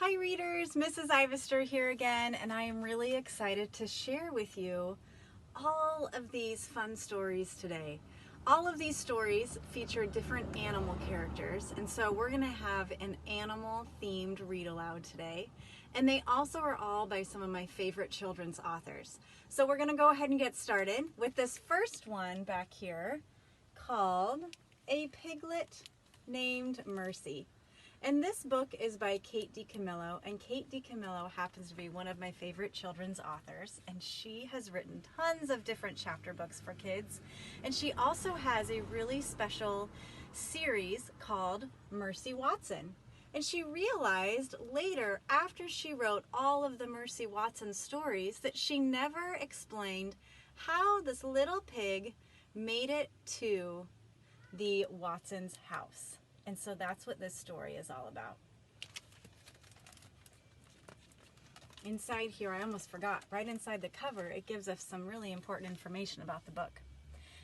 Hi readers, Mrs. Ivester here again, and I am really excited to share with you all of these fun stories today. All of these stories feature different animal characters, and so we're going to have an animal themed read aloud today. And they also are all by some of my favorite children's authors. So we're going to go ahead and get started with this first one back here called A Piglet Named Mercy. And this book is by Kate Dicamillo, and Kate Dicamillo happens to be one of my favorite children's authors, and she has written tons of different chapter books for kids, and she also has a really special series called Mercy Watson. And she realized later, after she wrote all of the Mercy Watson stories, that she never explained how this little pig made it to the Watson's house. And so that's what this story is all about. Inside here, I almost forgot, right inside the cover, it gives us some really important information about the book.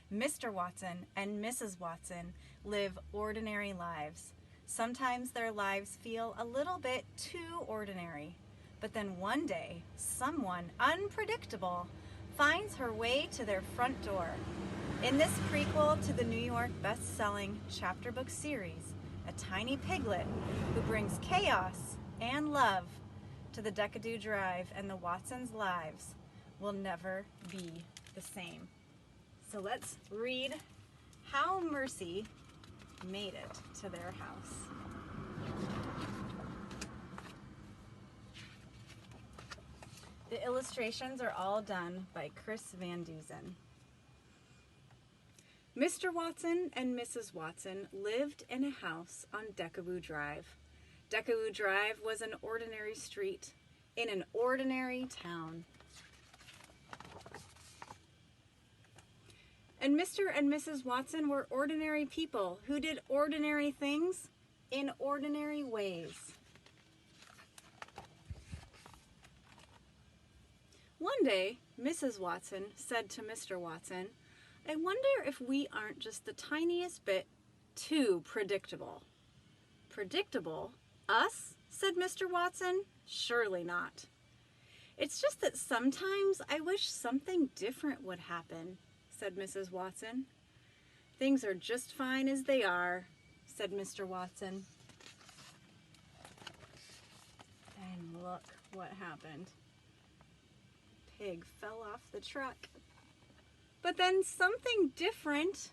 Mr. Watson and Mrs. Watson live ordinary lives. Sometimes their lives feel a little bit too ordinary. But then one day, someone unpredictable finds her way to their front door. In this prequel to the New York best-selling chapter book series, a tiny piglet who brings chaos and love to the Dicamillo Drive and the Watsons' lives will never be the same. So let's read how Mercy made it to their house. The illustrations are all done by Chris Van Dusen. Mr. Watson and Mrs. Watson lived in a house on Dicamillo Drive. Dicamillo Drive was an ordinary street in an ordinary town. And Mr. and Mrs. Watson were ordinary people who did ordinary things in ordinary ways. One day, Mrs. Watson said to Mr. Watson, "I wonder if we aren't just the tiniest bit too predictable." "Predictable? Us?" said Mr. Watson. "Surely not." "It's just that sometimes I wish something different would happen," said Mrs. Watson. "Things are just fine as they are," said Mr. Watson. And look what happened. Pig fell off the truck. But then something different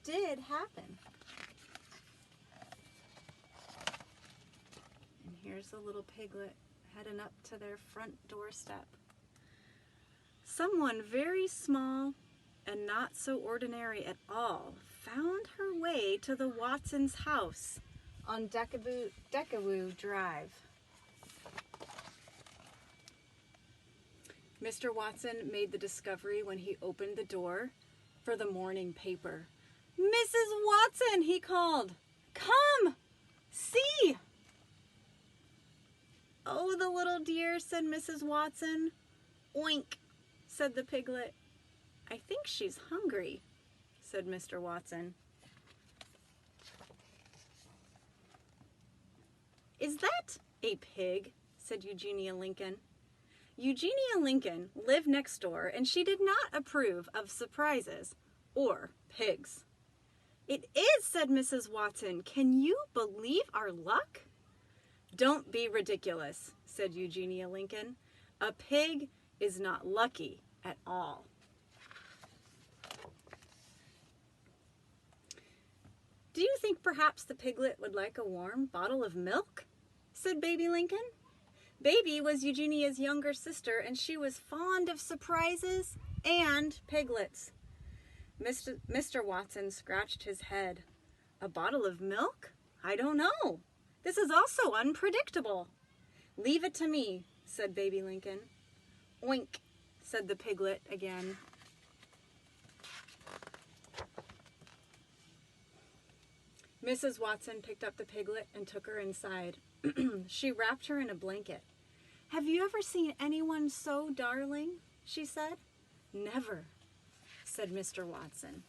did happen. And here's the little piglet heading up to their front doorstep. Someone very small and not so ordinary at all found her way to the Watsons' house on Dicamillo Drive. Mr. Watson made the discovery when he opened the door for the morning paper. "Mrs. Watson," he called, "come, see." "Oh, the little dear," said Mrs. Watson. "Oink," said the piglet. "I think she's hungry," said Mr. Watson. "Is that a pig?" said Eugenia Lincoln. Eugenia Lincoln lived next door, and she did not approve of surprises or pigs. "It is," said Mrs. Watson. "Can you believe our luck?" "Don't be ridiculous," said Eugenia Lincoln. "A pig is not lucky at all." "Do you think perhaps the piglet would like a warm bottle of milk?" said Baby Lincoln. Baby was Eugenia's younger sister, and she was fond of surprises and piglets. Mr. Watson scratched his head. "A bottle of milk? I don't know. This is also unpredictable." "Leave it to me," said Baby Lincoln. "Oink," said the piglet again. Mrs. Watson picked up the piglet and took her inside. She wrapped her in a blanket. "Have you ever seen anyone so darling?" she said. "Never," said Mr. Watson.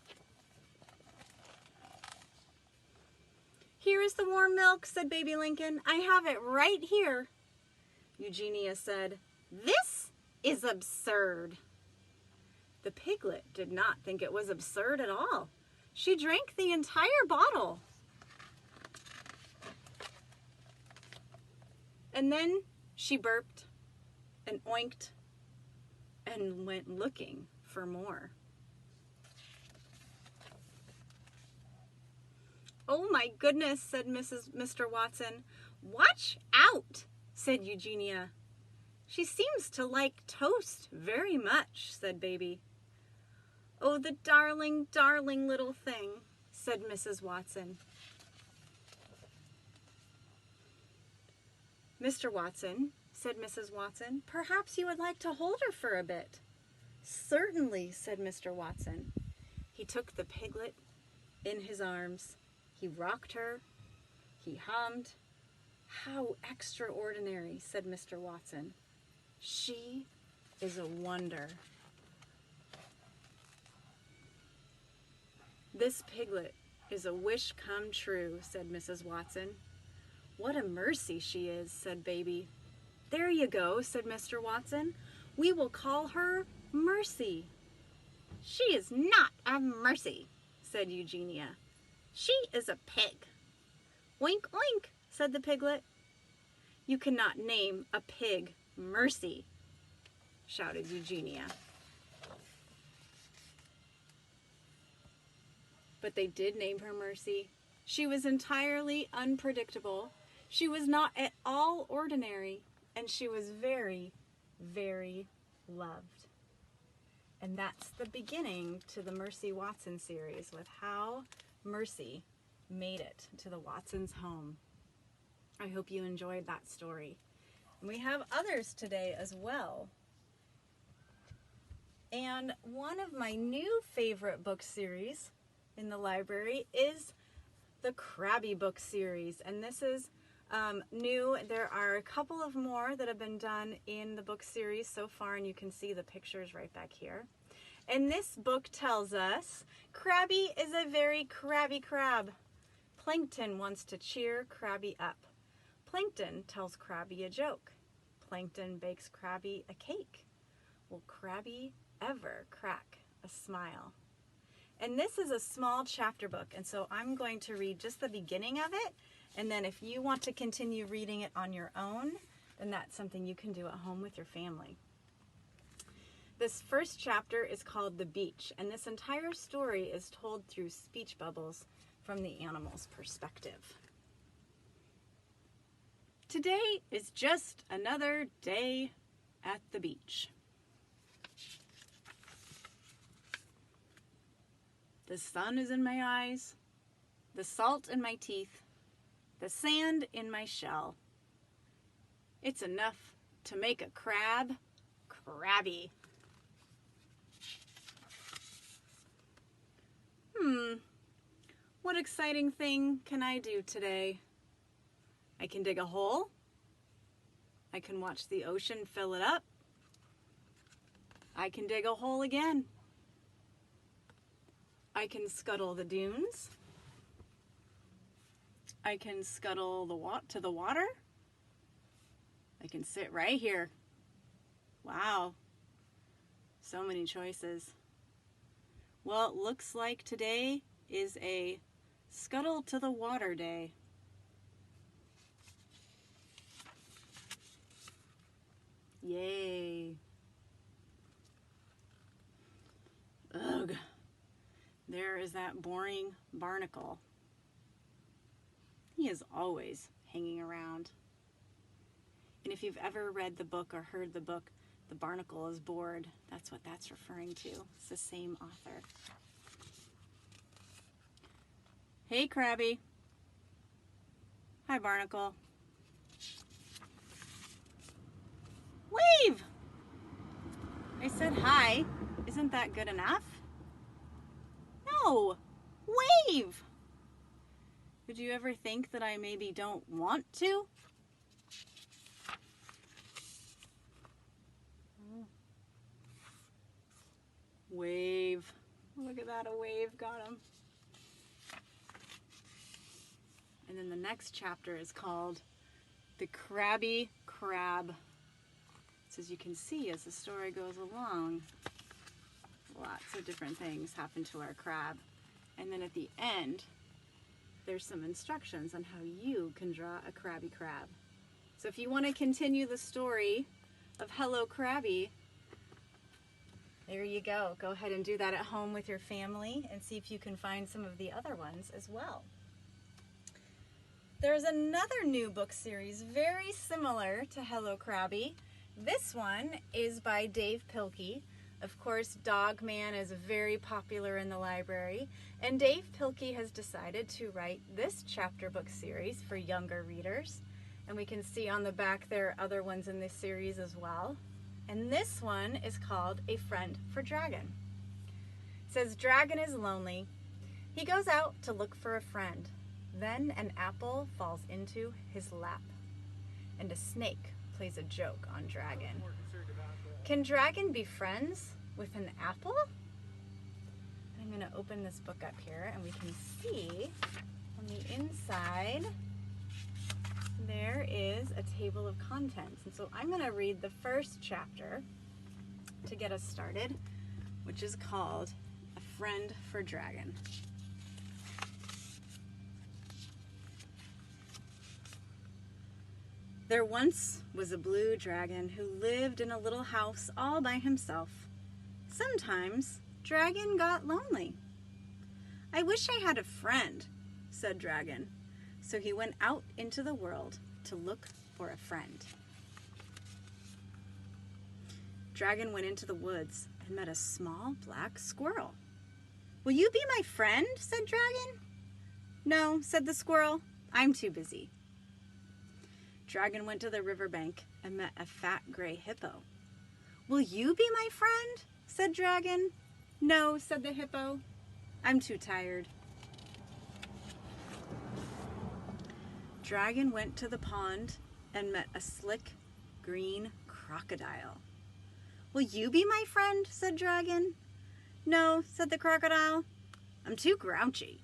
"Here is the warm milk," said Baby Lincoln. "I have it right here." Eugenia said, "This is absurd." The piglet did not think it was absurd at all. She drank the entire bottle. And then she burped and oinked and went looking for more. "Oh my goodness," said Mr. Watson. "Watch out," said Eugenia. "She seems to like toast very much," said Baby. "Oh, the darling, darling little thing," said Mrs. Watson. "Mr. Watson," said Mrs. Watson, "perhaps you would like to hold her for a bit." "Certainly," said Mr. Watson. He took the piglet in his arms. He rocked her. He hummed. "How extraordinary," said Mr. Watson. "She is a wonder." "This piglet is a wish come true," said Mrs. Watson. "What a mercy she is," said Baby. "There you go," said Mr. Watson. "We will call her Mercy." "She is not a mercy," said Eugenia. "She is a pig." "Oink, oink," said the piglet. "You cannot name a pig Mercy," shouted Eugenia. But they did name her Mercy. She was entirely unpredictable. She was not at all ordinary, and she was very, very loved. And that's the beginning to the Mercy Watson series, with how Mercy made it to the Watsons' home. I hope you enjoyed that story. And we have others today as well. And one of my new favorite book series in the library is the Crabby book series. And this is new. There are a couple of more that have been done in the book series so far, and you can see the pictures right back here. And this book tells us Crabby is a very crabby crab. Plankton wants to cheer Crabby up. Plankton tells Crabby a joke. Plankton bakes Crabby a cake. Will Crabby ever crack a smile? And this is a small chapter book, and so I'm going to read just the beginning of it, and then if you want to continue reading it on your own, then that's something you can do at home with your family. This first chapter is called The Beach, and this entire story is told through speech bubbles from the animal's perspective. Today is just another day at the beach. The sun is in my eyes, the salt in my teeth, the sand in my shell. It's enough to make a crab crabby. What exciting thing can I do today? I can dig a hole. I can watch the ocean fill it up. I can dig a hole again. I can scuttle the dunes. I can scuttle to the water. I can sit right here. Wow, so many choices. Well, it looks like today is a scuttle to the water day. Yay. Ugh. There is that boring barnacle. He is always hanging around. And if you've ever read the book or heard the book, The Barnacle is Bored, that's what that's referring to. It's the same author. Hey, Crabby. Hi, Barnacle. Wave! I said hi. Isn't that good enough? No! Wave! Did you ever think that I maybe don't want to? Wave. Look at that, a wave got him. And then the next chapter is called The Crabby Crab. So as you can see, as the story goes along, lots of different things happen to our crab. And then at the end, there's some instructions on how you can draw a Crabby Crab. So if you want to continue the story of Hello Crabby, there you go. Go ahead and do that at home with your family and see if you can find some of the other ones as well. There's another new book series very similar to Hello Crabby. This one is by Pihl Key. Of course, Dog Man is very popular in the library, and Pihl Key has decided to write this chapter book series for younger readers. And we can see on the back there are other ones in this series as well. And this one is called A Friend for Dragon. It says, Dragon is lonely. He goes out to look for a friend. Then an apple falls into his lap, and a snake plays a joke on Dragon. Can Dragon be friends with an apple? I'm going to open this book up here, and we can see on the inside there is a table of contents. And so I'm going to read the first chapter to get us started, which is called A Friend for Dragon. There once was a blue dragon who lived in a little house all by himself. Sometimes Dragon got lonely. I wish I had a friend, said Dragon. So he went out into the world to look for a friend. Dragon went into the woods and met a small black squirrel. Will you be my friend? Said Dragon. No, said the squirrel. I'm too busy. Dragon went to the riverbank and met a fat gray hippo. Will you be my friend? Said Dragon. No, said the hippo. I'm too tired. Dragon went to the pond and met a slick green crocodile. Will you be my friend? Said Dragon. No, said the crocodile. I'm too grouchy.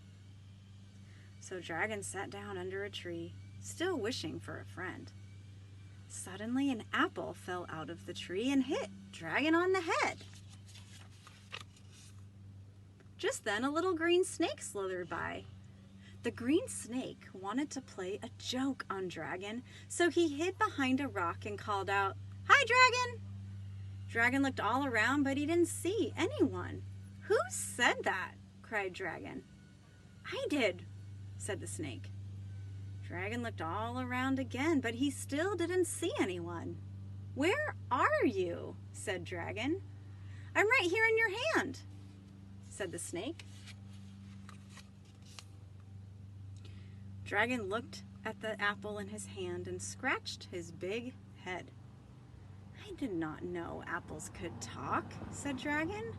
So Dragon sat down under a tree, still wishing for a friend. Suddenly an apple fell out of the tree and hit Dragon on the head. Just then a little green snake slithered by. The green snake wanted to play a joke on Dragon, so he hid behind a rock and called out, Hi, Dragon! Dragon looked all around, but he didn't see anyone. Who said that? Cried Dragon. I did, said the snake. Dragon looked all around again, but he still didn't see anyone. Where are you? Said Dragon. I'm right here in your hand, said the snake. Dragon looked at the apple in his hand and scratched his big head. I did not know apples could talk, said Dragon.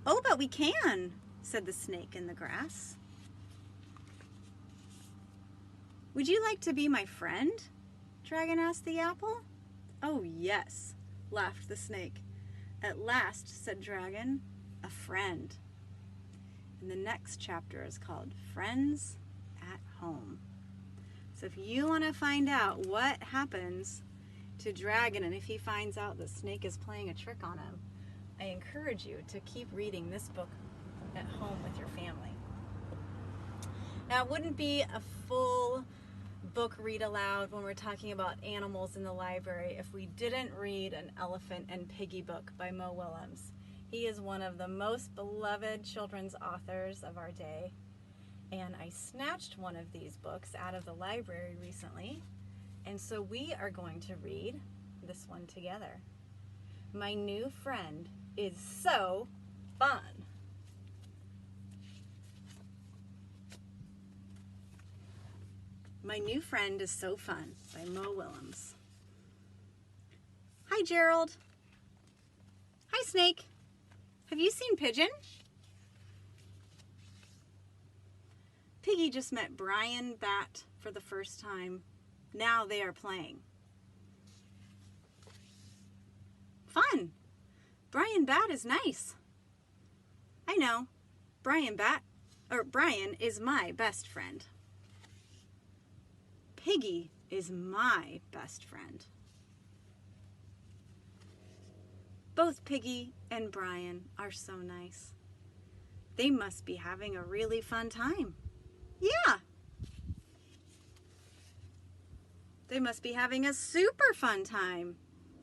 Oh, but we can, said the snake in the grass. Would you like to be my friend? Dragon asked the apple. Oh, yes, laughed the snake. At last, said Dragon, a friend. And the next chapter is called Friends at Home. So if you want to find out what happens to Dragon and if he finds out the snake is playing a trick on him, I encourage you to keep reading this book at home with your family. Now, it wouldn't be a full book read aloud when we're talking about animals in the library if we didn't read an Elephant and Piggy book by Mo Willems. He is one of the most beloved children's authors of our day, and I snatched one of these books out of the library recently, and so we are going to read this one together. My New Friend is So Fun. My New Friend is So Fun by Mo Willems. Hi, Gerald. Hi, Snake. Have you seen Pigeon? Piggy just met Brian Bat for the first time. Now they are playing. Fun. Brian Bat is nice. I know. Brian is my best friend. Piggy is my best friend. Both Piggy and Brian are so nice. They must be having a really fun time. Yeah. They must be having a super fun time.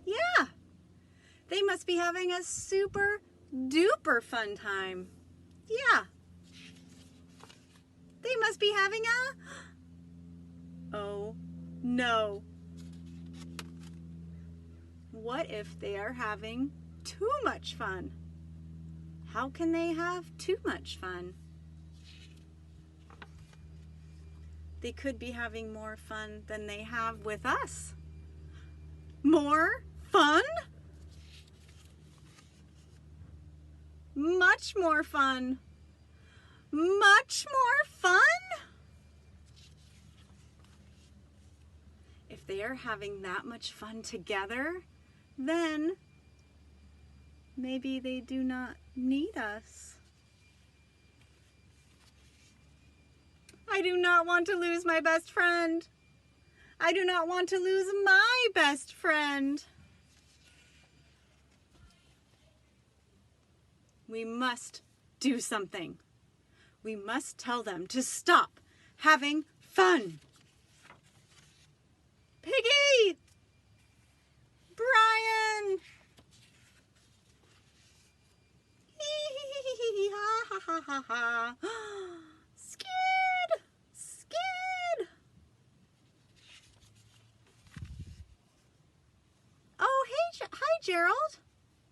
Yeah. They must be having a super duper fun time. Yeah. They must be having a... Oh, no. What if they are having too much fun? How can they have too much fun? They could be having more fun than they have with us. More fun? Much more fun. Much more fun? If they are having that much fun together, then maybe they do not need us. I do not want to lose my best friend. I do not want to lose my best friend. We must do something. We must tell them to stop having fun. Piggy! Brian! Ha ha ha ha ha. Skid! Skid! Oh, hey, hi Gerald.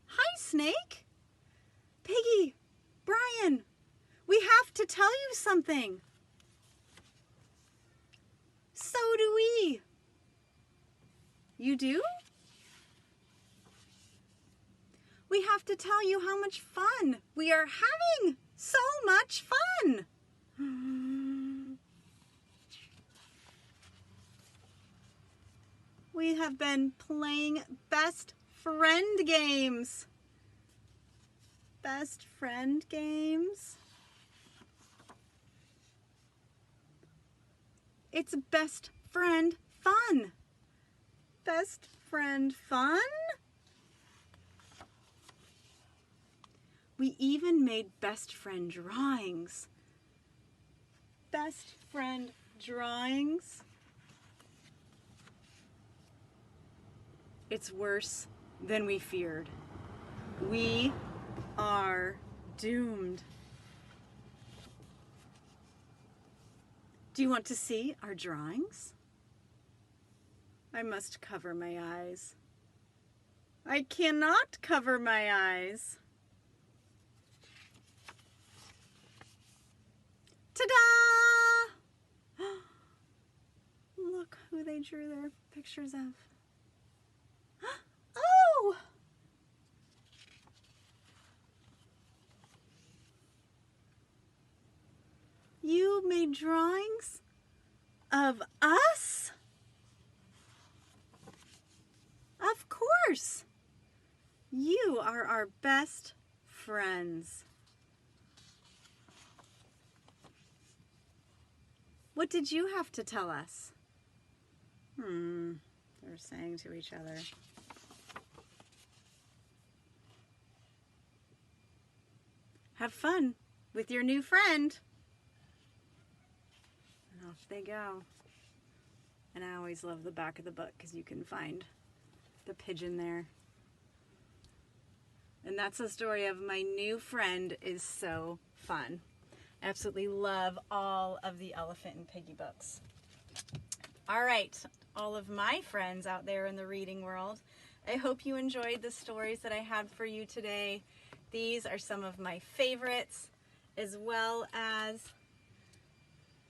Hi Snake. Piggy, Brian, we have to tell you something. So do we. You do? We have to tell you how much fun we are having. So much fun. We have been playing best friend games. Best friend games. It's best friend fun. Best friend fun? We even made best friend drawings. Best friend drawings. It's worse than we feared. We are doomed. Do you want to see our drawings? I must cover my eyes. I cannot cover my eyes. Ta-da! Look who they drew their pictures of. Oh! You made drawings of us? Of course. You are our best friends. What did you have to tell us? They're saying to each other. Have fun with your new friend. And off they go. And I always love the back of the book because you can find the pigeon there. And that's the story of my new friend is so fun. Absolutely love all of the Elephant and Piggy books. All right, all of my friends out there in the reading world, I hope you enjoyed the stories that I had for you today. These are some of my favorites, as well as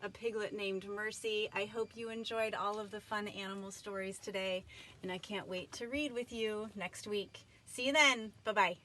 a piglet named Mercy. I hope you enjoyed all of the fun animal stories today, and I can't wait to read with you next week. See you then. Bye-bye.